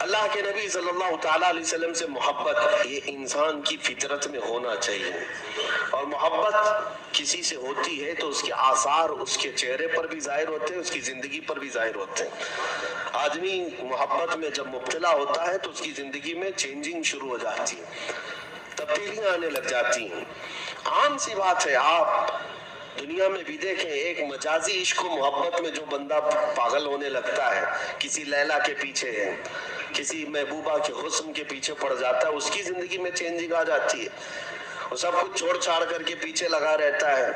اللہ کے نبی صلی اللہ تعالیٰ علیہ وسلم سے محبت یہ انسان کی فطرت میں ہونا چاہیے، اور محبت کسی سے ہوتی ہے تو اس کے آثار اس کے چہرے پر بھی ظاہر ہوتے ہیں، اس کی زندگی پر بھی ظاہر ہوتے ہیں۔ آدمی محبت میں جب مبتلا ہوتا ہے تو اس کی زندگی میں چینجنگ شروع ہو جاتی ہے، تبدیلیاں آنے لگ جاتی ہیں۔ عام سی بات ہے، آپ دنیا میں بھی دیکھیں، ایک مجازی عشق و محبت میں جو بندہ پاگل ہونے لگتا ہے، کسی لیلا کے پیچھے ہے، کسی محبوبہ کے حسن کے پیچھے پڑ جاتا ہے، اس کی زندگی میں چینجنگ آ جاتی ہے، وہ سب کچھ چھوڑ چھاڑ کر کے پیچھے لگا رہتا ہے۔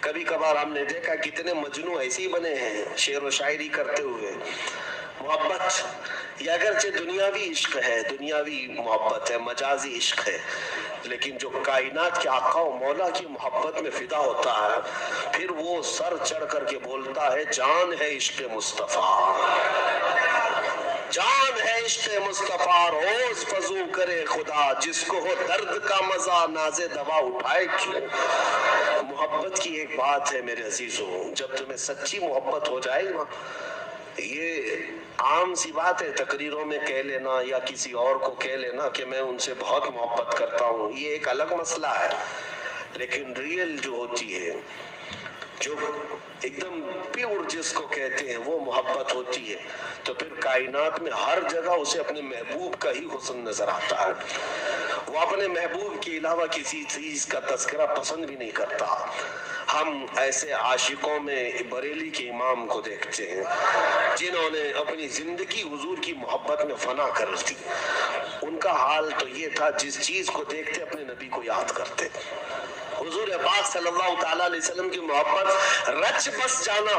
کبھی کبھار ہم نے دیکھا کتنے مجنوں ایسے ہی بنے ہیں شعر و شاعری کرتے ہوئے۔ محبت یہ اگرچہ دنیاوی عشق ہے، دنیاوی محبت ہے، مجازی عشق ہے، لیکن جو کائنات کے آقا و مولا کی محبت میں فدا ہوتا ہے، پھر وہ سر چڑھ کر کے بولتا ہے جان ہے عشق مصطفیٰ، جان ہے عشق مصطفیٰ، روز فضو کرے خدا، جس کو ہو درد کا مزہ ناز دوا اٹھائے کیوں۔ محبت کی ایک بات ہے میرے عزیزوں، جب تمہیں سچی محبت ہو جائے نا، یہ عام سی بات ہے تقریروں میں کہہ لینا یا کسی اور کو کہہ لینا کہ میں ان سے بہت محبت کرتا ہوں، یہ ایک الگ مسئلہ ہے، لیکن ریئل جو ہوتی ہے، جو ایک دم پیور جس کو کہتے ہیں، وہ محبت ہوتی ہے، تو پھر کائنات میں ہر جگہ اسے اپنے محبوب کا ہی حسن نظر آتا ہے، وہ اپنے محبوب کے علاوہ کسی چیز کا تذکرہ پسند بھی نہیں کرتا۔ ہم ایسے عاشقوں میں بریلی کے امام کو دیکھتے ہیں جنہوں نے اپنی زندگی حضور کی محبت میں فنا کر دی، ان کا حال تو یہ تھا جس چیز کو دیکھتے اپنے نبی کو یاد کرتے۔ حضور پاک صلی اللہ تعالیٰ علیہ وسلم کی محبت رچ بس جانا،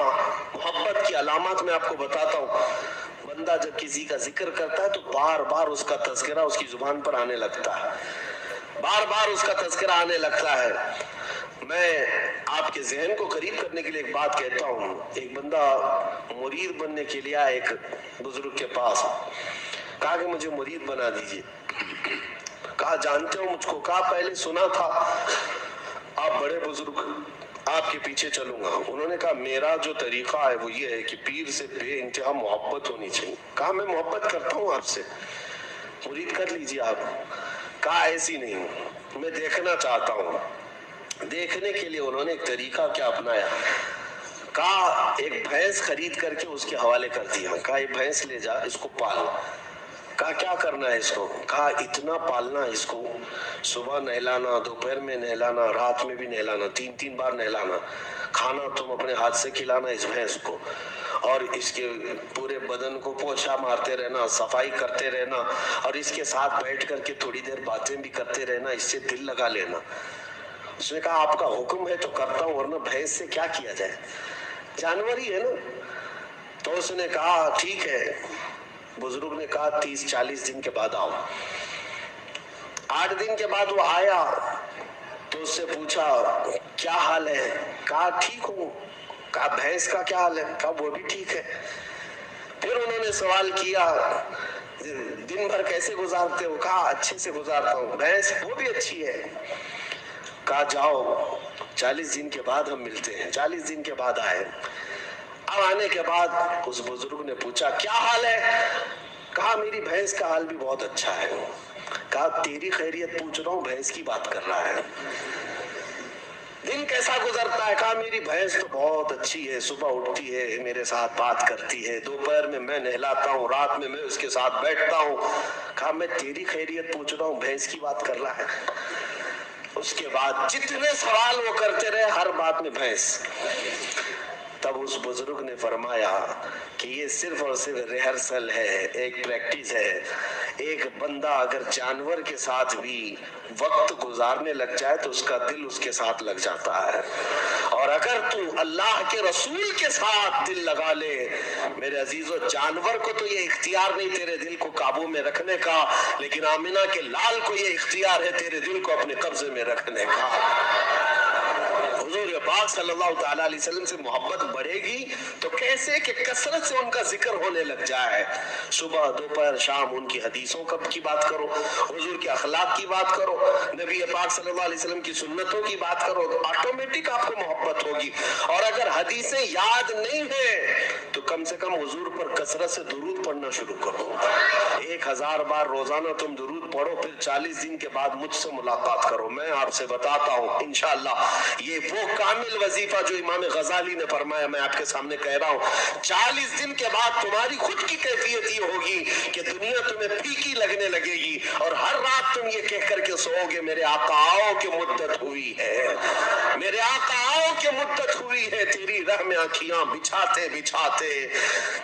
محبت کی علامات میں آپ کو بتاتا ہوں۔ بندہ جب کسی کا ذکر کرتا ہے تو بار بار اس کا تذکرہ اس کی زبان پر آنے لگتا ہے، بار بار اس کا تذکرہ آنے لگتا ہے۔ میں آپ کے ذہن کو قریب کرنے کے لیے ایک بات کہتا ہوں۔ ایک بندہ مرید بننے کے لیے آیا ایک بزرگ کے پاس، کہا کہ مجھے مرید بنا دیجئے۔ کہا جانتے ہو مجھ کو؟ کہا پہلے سنا تھا آپ بڑے بزرگ، آپ کے پیچھے چلوں گا۔ انہوں نے کہا میرا جو طریقہ ہے وہ یہ ہے کہ پیر سے بے انتہا محبت ہونی چاہیے۔ کہا میں محبت کرتا ہوں آپ سے، مرید کر لیجئے آپ۔ کہا ایسی نہیں، میں دیکھنا چاہتا ہوں۔ دیکھنے کے لیے انہوں نے ایک طریقہ کیا اپنایا، کہا ایک بھینس خرید کر کے اس کے حوالے کر دیا، کہا یہ بھینس لے جا، اس کو پال۔ کہا کیا کرنا ہے اس کو؟ کہا اتنا پالنا اس کو، صبح نہلانا، دوپہر میں نہلانا، رات میں بھی نہلانا، 3 بار نہلانا، کھانا تم اپنے ہاتھ سے کھلانا اس بھینس کو، اور اس کے پورے بدن کو پوچھا مارتے رہنا، صفائی کرتے رہنا، اور اس کے ساتھ بیٹھ کر کے تھوڑی دیر باتیں بھی کرتے رہنا، اس سے دل لگا لینا۔ اس نے کہا آپ کا حکم ہے تو کرتا ہوں، ورنہ بھینس سے کیا کیا جائے، جانور ہی ہے نا۔ تو اس نے کہا ٹھیک ہے۔ بزرگ نے کہا 30-40 دن کے بعد آؤ۔ 8 دن کے بعد وہ آیا تو اس سے پوچھا کیا حال ہے؟ کہا ٹھیک ہوں۔ کہا بھینس کا کیا حال ہے؟ کہا وہ بھی ٹھیک ہے۔ پھر انہوں نے سوال کیا دن بھر کیسے گزارتے ہو؟ کہا اچھے سے گزارتا ہوں۔ بھینس وہ بھی اچھی ہے۔ کہا جاؤ 40 دن کے بعد ہم ملتے ہیں۔ 40 دن کے بعد آئے۔ اب آنے کے بعد اس بزرگ نے پوچھا کیا حال ہے؟ کہا میری بھینس کا حال بھی بہت اچھا ہے۔ کہا تیری خیریت پوچھ رہا ہوں، بھینس کی بات کر رہا ہے۔ دن کیسا گزرتا ہے؟ کہا میری بھینس تو بہت اچھی ہے، صبح اٹھتی ہے میرے ساتھ بات کرتی ہے، دوپہر میں نہلاتا ہوں، رات میں اس کے ساتھ بیٹھتا ہوں۔ کہا میں تیری خیریت پوچھ رہا ہوں، بھینس کی بات کر رہا ہے۔ اس کے بعد جتنے سوال وہ کرتے رہے ہر بات میں بھینس۔ تب اس بزرگ نے فرمایا کہ یہ صرف اور صرف ریہرسل ہے، ایک پریکٹس ہے۔ ایک بندہ اگر جانور کے ساتھ بھی وقت گزارنے لگ جائے تو اس کا دل اس کے ساتھ لگ جاتا ہے، اور اگر تو اللہ کے رسول کے ساتھ دل لگا لے میرے عزیزو، جانور کو تو یہ اختیار نہیں تیرے دل کو قابو میں رکھنے کا، لیکن آمنہ کے لال کو یہ اختیار ہے تیرے دل کو اپنے قبضے میں رکھنے کا۔ حضور پاک صلی اللہ تعالیٰ علیہ وسلم سے محبت بڑھے گی تو کیسے کہ کثرت سے ان کا ذکر ہونے لگ جائے، صبح دوپہر شام ان کی حدیثوں کی بات کرو، حضور کے اخلاق کی بات کرو، نبی پاک صلی اللہ علیہ وسلم کی سنتوں کی بات کرو، تو آٹومیٹک آپ کو محبت ہوگی۔ اور اگر حدیثیں یاد نہیں ہیں تو کم سے کم حضور پر کثرت سے درود پڑھنا شروع کرو۔ ایک 1000 बार रोजाना तुम दुरूद पढ़ो, फिर 40 दिन के बाद मुझसे मुलाकात करो, मैं आपसे बताता हूँ इंशाअल्लाह ये वो कामिल वजीफा जो इमाम गजाली ने फरमाया, मैं आपके सामने कह रहा हूँ। 40 दिन के बाद तुम्हारी खुद की कैफियत ये होगी कि दुनिया तुम्हें फीकी लगने लगेगी और हर रात तुम ये कह करके सोओगे मेरे आकाओं की मुद्दत हुई है, मेरे आकाओं की मुद्दत हुई है। तेरी राह में आँखियां बिछाते बिछाते,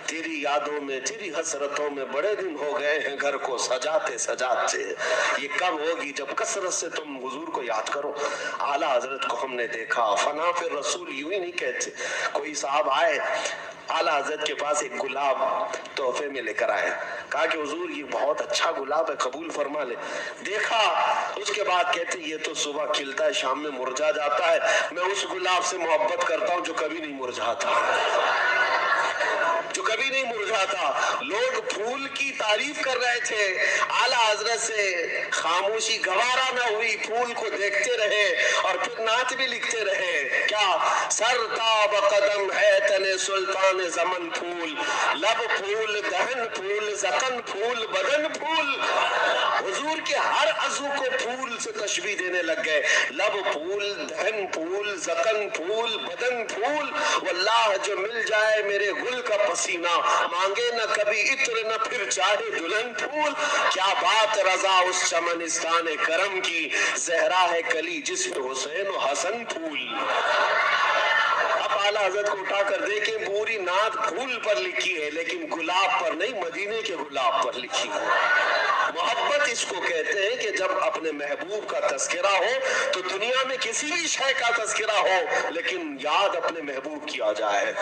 तेरी यादों में, तेरी हसरतों में बड़े दिन हो गए हैं घर को सजाते सजाते। ये कब होगी? जब कसरत से तुम हुजूर को याद करो। आला हजरत को हमने देखा, फना फिर रसूल यूं ही नहीं कहते। कोई साहब आए आला हजरत के पास, एक गुलाब तोहफे में लेकर आए, कहा कि हुजूर ये बहुत अच्छा गुलाब है, कबूल फरमा ले। देखा, उसके बाद कहते ये तो सुबह खिलता है शाम में मुरझा जाता है, मैं उस गुलाब से मोहब्बत करता हूँ जो कभी नहीं मुरझाता, जो कभी नहीं मुरझाता। लोग फूल की तारीफ कर रहे थे, आला हजरत से खामोशी गवारा ना हुई, फूल को देखते रहे और फिर नात भी लिखते रहे। क्या? सरताब कदम है तने सुल्तान जमन फूल, लब फूल, दहन फूल, जकन फूल, बदन फूल। हुजूर के हर अज़ू को फूल से तशबीह देने लग गए। लब फूल, दहन फूल, जकन फूल, बदन फूल। वल्लाह जो मिल जाए मेरे गुल का पसीना, मांगे न कभी इत्र न फिर चाहे दुल्हन फूल। क्या बात रजा उस चमनिस्तान करम की, जहरा है कली जिसमें हुसैन और हसन फूल। अब आला हजरत को उठा कर देखें, पूरी नात फूल पर लिखी है लेकिन गुलाब पर नहीं, मदीने के गुलाब पर लिखी है। मोहब्बत इसको कहते हैं कि जब अपने महबूब का तस्करा हो तो दुनिया में किसी भी शय का तस्करा हो लेकिन याद अपने महबूब किया जाए,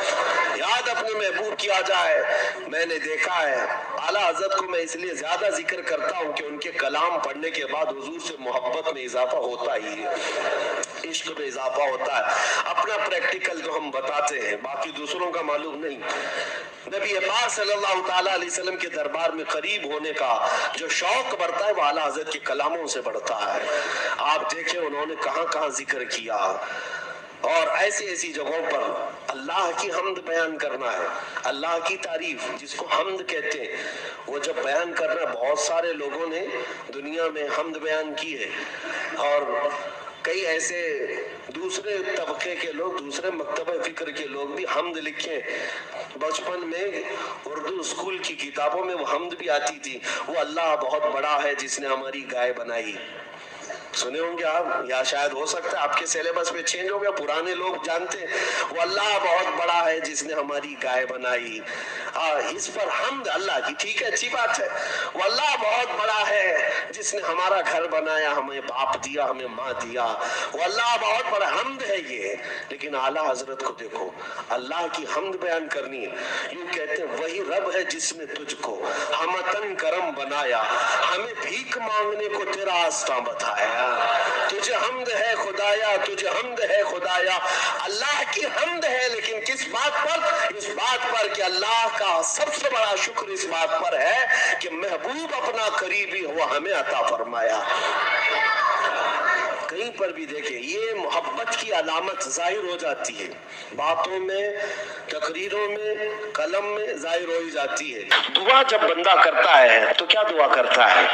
याद अपने महबूब किया जाए। मैंने देखा है आला हजरत को मैं इसलिए ज्यादा जिक्र करता हूँ कि उनके कलाम पढ़ने के बाद हुजूर से मोहब्बत में इजाफा होता ही है, इश्क में इजाफा होता है। अपना प्रैक्टिकल जो हम बताते हैं, बाकी दूसरों का मालूम नहीं। नबी पाक सल्लल्लाहु ताला अलैहि वसल्लम के दरबार में करीब होने का जो शौक बढ़ता है वो आला हजरत के कलामों से बढ़ता है। आप देखें उन्होंने कहाँ कहाँ जिक्र किया और ऐसी ऐसी जगहों पर अल्लाह की हमद बयान करना है, अल्लाह की तारीफ जिसको हमद कहते हैं, वो जब बयान करना, बहुत सारे लोगों ने दुनिया में हमद बयान की है और कई ऐसे दूसरे तबके के लोग, दूसरे मकतबे फिक्र के लोग भी हमद लिखे। बचपन में उर्दू स्कूल की किताबों में वो हमद भी आती थी, वो अल्लाह बहुत बड़ा है जिसने हमारी गाय बनाई। सुने होंगे आप, या शायद हो सकता है आपके सिलेबस में चेंज हो गया, पुराने लोग जानते हैं। वो अल्लाह बहुत बड़ा है जिसने हमारी गाय बनाई। इस पर हमद अल्लाह की, ठीक है, अच्छी बात है। वो अल्लाह बहुत बड़ा है जिसने हमारा घर बनाया, हमें बाप दिया, हमें माँ दिया। वो अल्लाह बहुत बड़ा, हमद है ये। लेकिन आला हजरत को देखो, अल्लाह की हमद बयान करनी है, यूं कहते हैं वही रब है जिसने तुझको हमतन करम बनाया, हमें भीख मांगने को तेरा आस्था बताया। तुझे हमद है खुदाया, तुझे हमद है खुदाया। अल्लाह की हमद है, लेकिन किस बात पर? इस बात पर कि अल्लाह का सबसे बड़ा शुक्र इस बात पर है कि महबूब अपना करीबी हुआ हमें अता फरमाया। कहीं पर भी देखें, ये मोहब्बत की अलामत जाहिर हो जाती है, बातों में, तकरीरों में, कलम में जाहिर हो ही जाती है। दुआ जब बंदा करता है तो क्या दुआ करता है?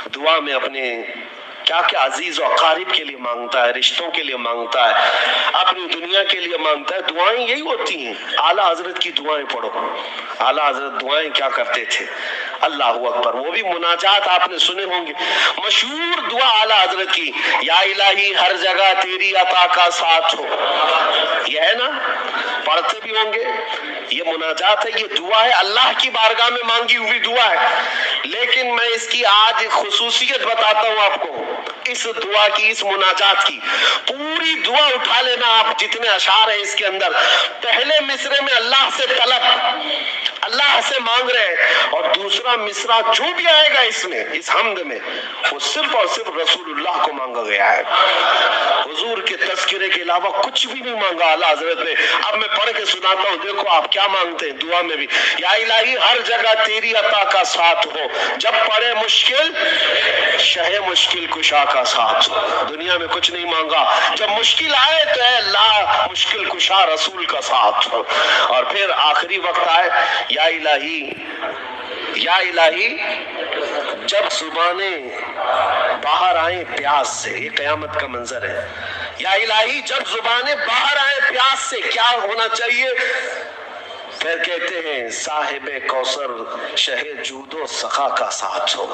दुआ में अपने क्या क्या अजीज और अकारिब के लिए मांगता है, रिश्तों के लिए मांगता है, अपनी दुनिया के लिए मांगता है। दुआएं यही होती हैं। आला हजरत की दुआएं पढ़ो। आला हजरत दुआएं क्या करते थे? अल्लाह अकबर, वो भी मुनाजात आपने सुने होंगे, मशहूर दुआ आला हजरत की, या इलाही हर जगह तेरी अता का साथ हो। यह है ना, पढ़ते भी होंगे। ये मुनाजात है, ये दुआ है, अल्लाह की बारगाह में मांगी हुई दुआ है। लेकिन मैं इसकी आज खुसूसियत बताता हूँ आपको, इस दुआ की, इस मुनाजात की। पूरी दुआ उठा लेना आप, जितने अशार है इसके अंदर। पहले मिसरे में अल्लाह से तलब, अल्लाह से मांग रहे हैं, और दूसरा मिसरा जो भी आएगा इसमें, इस हमद में, वो सिर्फ और सिर्फ रसूलुल्लाह को मांगा गया है। हुजूर के तज़किरे के अलावा कुछ भी नहीं मांगा आला हजरत ने। अब मैं पढ़ के सुनाता हूँ, देखो आप क्या मांगते हैं दुआ में भी। या इलाही हर जगह तेरी अता का साथ हो, जब पड़े मुश्किल शहे मुश्किल कुशा का साथ हो। दुनिया में कुछ नहीं मांगा, जब मुश्किल आए तो अल्लाह मुश्किल कुशा रसूल का साथ हो। और फिर आखिरी वक्त आए, या इलाही جب زبانیں باہر آئیں پیاس سے، یہ قیامت کا منظر ہے، یا الہی جب زبانیں باہر آئیں پیاس سے کیا ہونا چاہیے؟ پھر کہتے ہیں صاحب کوثر شہ جود و سخا کا ساتھ ہو۔